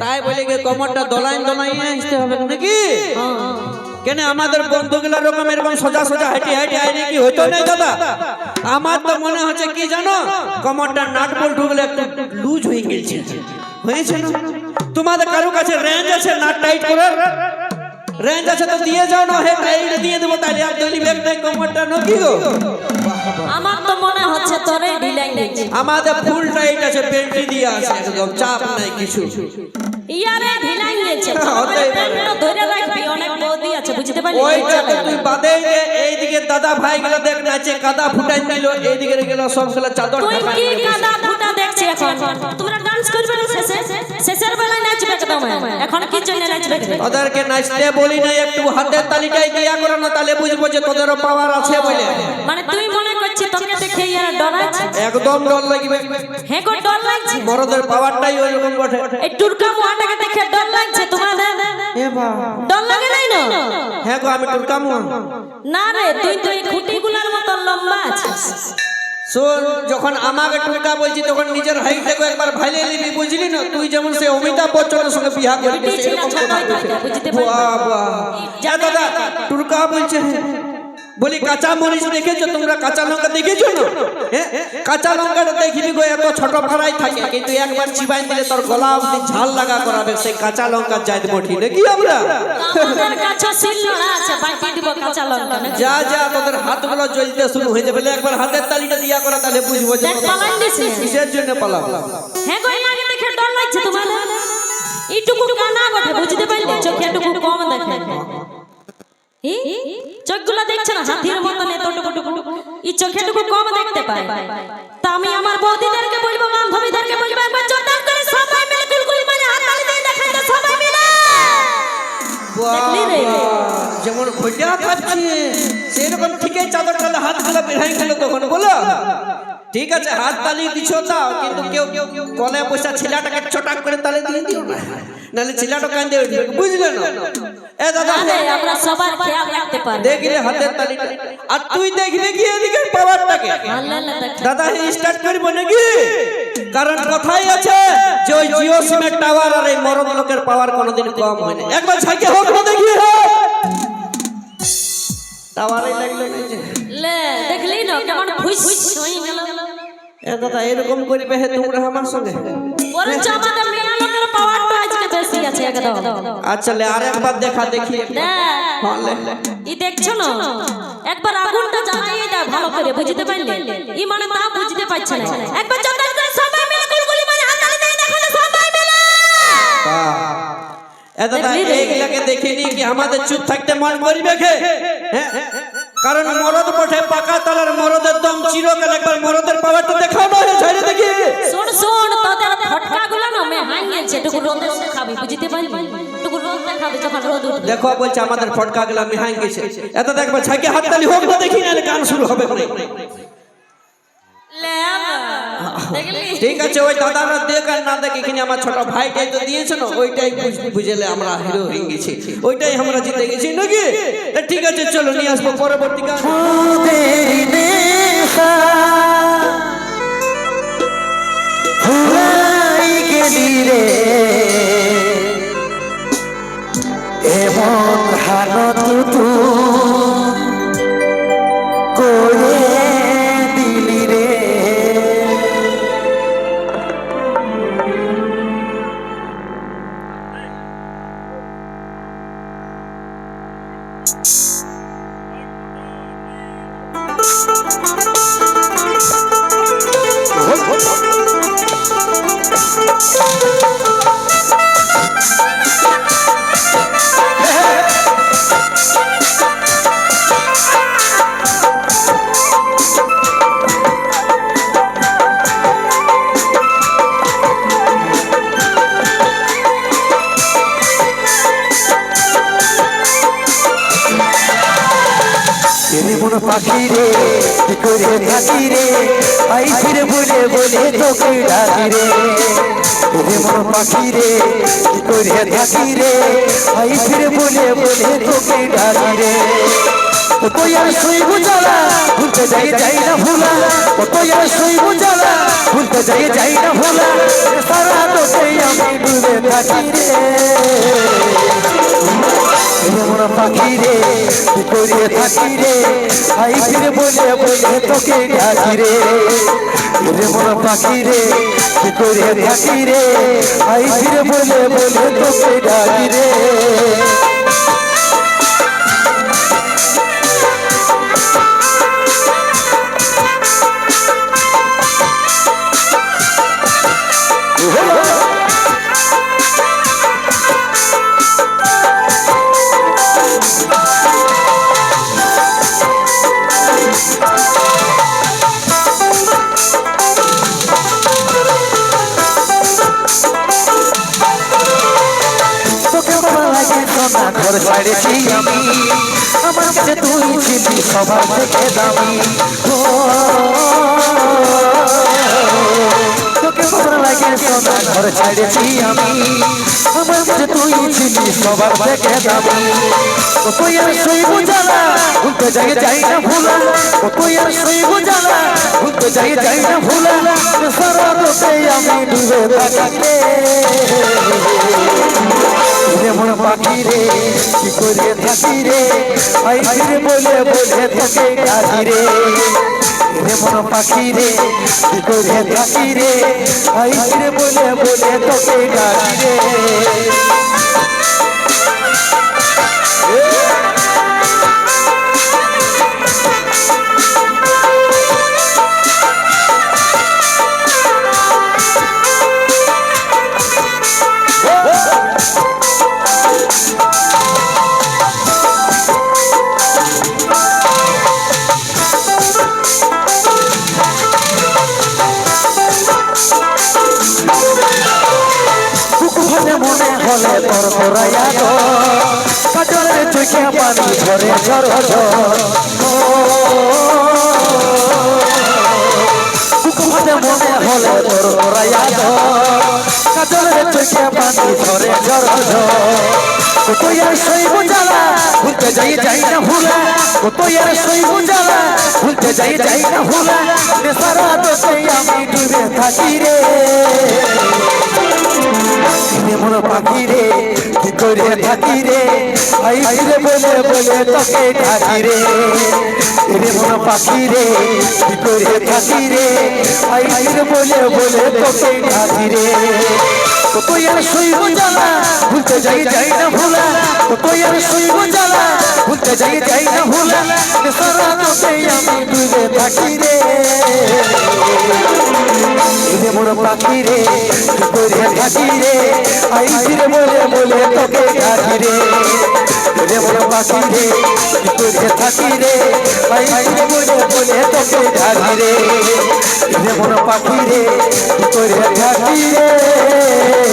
তাই বলে গিয়ে কোমরটা দোলাই দোলাই আসতে হবে নাকি? কেন আমাদের বন্ধুগুলোর রকম এরকম সোজা সোজা হেঁটে হেঁটে আইনি কি হইতো না দাদা? আমার তো মনে হচ্ছে কি জানো, কোমরটা নাট বল্টু গুলো একটু লুজ হয়ে গেছে। হয়েছে না? তোমাদের কারো কাছে রেঞ্জ আছে নাট টাইট করার? রেঞ্জ আছে তো দিয়ে যাও না, হে টাইট দিয়ে দেবো তাহলে আর দলি ব্যাগ নাই কোমরটা নাকি গো? আমার তো মনে হচ্ছে তোরে ঢিলাই গেছে। আমাদের ফুল টাইট আছে, বেল্ট দিয়ে আছে, একদম চাপ নাই কিছু। ইয়ারে ঢিলাই গেছে, পেনটা ধরে রাখবি, অনেক বৌদি আছে বুঝতে পারলি? ওইটা তো তুই বাদে দে, এইদিকে দাদা ভাই গুলো দেখ নাচে কাদা ফুটাই দিল, এইদিকে গেল সবগুলো চাদর তুই ঢাকা। কি কাদা ফুটা দেখছিস এখন? তোমরা ডান্স করবে না শেষের বেলায় নাচবে একদম। এখন কি জন্য নাচবে? ওদেরকে নাচতে বলি না, একটু হাতের তালিটাই দিয়া করো না, তাহলে বুঝবো যে তোদেরও পাওয়ার আছে বলে। মানে তুই মনে করছিস তোকে দেখে ইয়ার ডর আছে? একদম ডর লাগবে। হ্যাঁ গো ডর লাগছে। মরদের পাওয়ারটাই ওইরকম বটে। এই টুরকা মুয়াটাকে দেখে ডর লাগছে তোমাদের? এ বা ডর লাগে নাই না? হ্যাঁ গো আমি টুরকা মুয়া। না রে, তুই তো এই খুঁটিগুলোর মতো লম্বা আছিস। শোন, যখন আমাকে টুরকা বলছি তখন নিজের হাইটটাকে একবার ভাইলে নিবি, বুঝলি না? তুই যেমন সে অমিতাভ বচ্চনের সঙ্গে বিয়া করবি সেরকম কথা বলছে। বাহ বাহ, যা দাদা টুরকা বলছে। বলি কাঁচা মরিচ দেখেছো তোমরা? কাঁচা লঙ্কা দেখেছো না? হ্যাঁ, কাঁচা লঙ্কাটা দেখিবি গো এত ছোট ফাড়াই থাকে, কিন্তু একবার চিবাই দিলে তোর গলা অবধি ঝাল লাগা করাবে। সেই কাঁচা লঙ্কা জাত বটি নাকি আমরা? আমাদের কাছে শিলনোড়া আছে, বাটি দিব কাঁচা লঙ্কা না? যা যা, তোদের হাতগুলো জ্বলতে শুরু হয়ে যাবে। একবার হাতের তালিটা দিয়া করা, তাহলে বুঝবো যে দেখ পালাই দিছিস। কিসের জন্য পালাম। হ্যাঁ গো আমাকে দেখে ডর লাগছে তোমাদের? এইটুকু কানা বটে বুঝতে পারলি? চোখে একটু কম দেখে। চোখগুলো দেখছে না হাতির মতন এতটুকু, এই চোখেটুকু কম দেখতে পায়। তা আমি আমার বৌদিদেরকে বলবো, বান্ধবীদেরকে বলবো, একবার জোরদার করে সবাই মিলে কুলকুলি মানে হাততালি দিয়ে দেখাই তো সবাই মিলে। দেখলি রে যেমন খোঁজা খাচ্ছি সেরকম ঠিকই চাদরটা হাতগুলো বেড়াই গেল তখন বলো। ঠিক আছে হাত তালি দিছ দাও, কিন্তু কেউ গলায় পয়সা ছেলেটাকে চটাক করে তালে দিয়ে দিও না, নাহলে ছেলেটা কান্দে উঠবে, বুঝলে না? এ দাদা আমরা সবার খেয়াল রাখতে পারি। দেখলে হাতের তালিটা, আর তুই দেখবি কি এদিকে পাওয়ারটাকে? দাদা স্টার্ট করবো নাকি? কারণ কথাই আছে যে ওই জিও সিমের টাওয়ার আর এই মরদ লোকের পাওয়ার কোনোদিন কম হয় না। একবার ছাইকে হোক না দেখি টাওয়ারই লাগলো লে, দেখলি না কেমন খুশ হয়ে গেল? এ দাদা এরকম করবে হে তোমরা আমার সঙ্গে? বরঞ্চ আমাদের মেয়ে লোকের পাওয়ারটা আজকে বেশি আছে একদম। আচ্ছা লে আরেকবার দেখা দেখি। হ্যাঁ লে ই দেখছো না, একবার আগুনটা জ্বালিয়ে দাও ভালো করে, বুঝতে পারলে? ই মানে তা বুঝতে পারছে না। একবার জোরদার করে সবাই মিলে কুলকুলি মানে হাততালি দিয়ে দেখো না সবাই মিলে। বাহ, এ দাদা এইগুলাকে দেখিনি কি আমাদের চুপ থাকতে মন করবে কে? হ্যাঁ, কারণ মরদ বটে পাকা তলার, মরদের দম চিরকাল। একবার মরদের পাওয়ারটা দেখাও না, ছেড়ে দেখি। শোন শোন, তোদের ফটকাগুলো না মে হাঙ্গেছে, টুকু রোদে দেখাবি, বুঝতে পারলি? টুকু রোদ দেখাবি যখন রোদ উঠবে। দেখো বলছে আমাদের ফটকাগুলো আমি হাঙ্গ গেছে। এত দেখবা ছাইকে হাততালি হোক না দেখি, না গান শুরু হবে। ঠিক আছে, ওই দাদারা দেখ আর না দেখ, এখানে আমার ছোট ভাইটাই তো দিয়েছে না, ওইটাই বুঝলে আমরা হিরো হয়ে গেছি, ওইটাই আমরা জিতে গেছি নাকি? ঠিক আছে চলো নিয়ে আসবো পরবর্তী গান। এমন হালত করে দিলি রে, পাখি রে কি করে থাকি রে, আইছিরে বলে বলে তোকে ডাকি রে। মন পাখি রে কি করে থাকি রে, আইছিরে বলে বলে তোকে ডাকি রে। তুই আর শুইবু জ্বালা ভুলতে যাই না ভুলা কত আর সইব জ্বালা ভুলতে যাই না ভুলা সারা দোষে আমি ডুবে থাকি রে মন পাখি রে কি করিয়ে থাকি রে আই ফিরে বলে বলে তোকে ডাকি রে মন পাখি রে কি করিয়ে থাকি রে আই ফিরে বলে বলে তোকে ডাকি রে ঘর ছাড়েছি আমি আমার কাছে তুই ছিলি সবার থেকে দামি তোকে ভালো লাগে সোনা ঘর ছাড়েছি আমি আমার কাছে তুই ছিলি সবার থেকে দামি কত আর সইব জ্বালা ভুলতে যাই না ভুলা কত আর সইব জ্বালা ভুলতে যাই না ভুলা সারা দোষে আমি ডুবে থাকি মন পাখি রে কি করে থাকি রে আই ফিরে বলে বলে তোকে ডাকি রে মন পাখি রে কি করে থাকি রে আই ফিরে বলে বলে তোকে ডাকি রে মনে হলে তোর তোরাইয়া তো কাজলের চোখে পানি ঝরে ঝর মনে হলে তোর তোরাইয়া তো কাজলের চোখে পানি ঝরে ঝর কত আর সইব জ্বালা ভুলতে যাই না ভুলা কত আর সইব জ্বালা ভুলতে যাই না ভুলা সারা দোষে আমি ডুবে থাকি রে মন পাখি রে কি করে থাকি রে আই ফিরে বলে বলে তোকে ডাকি রে মন পাখি রে কি করে থাকি রে আই ফিরে বলে বলে তোকে ডাকি রে কত আর সইব জ্বালা ভুলতে যাই না ভুলা কত আর সইব জ্বালা ভুলতে যাই না ভুলা সারা দোষে আমি ডুবে থাকি রে মন পাখি রে কি করে থাকি রে আই ফিরে বলে বলে তোকে ডাকি রে মন পাখি রে কি করে থাকি রে আই ফিরে বলে বলে তোকে ডাকি রে মন পাখি রে কি করে থাকি রে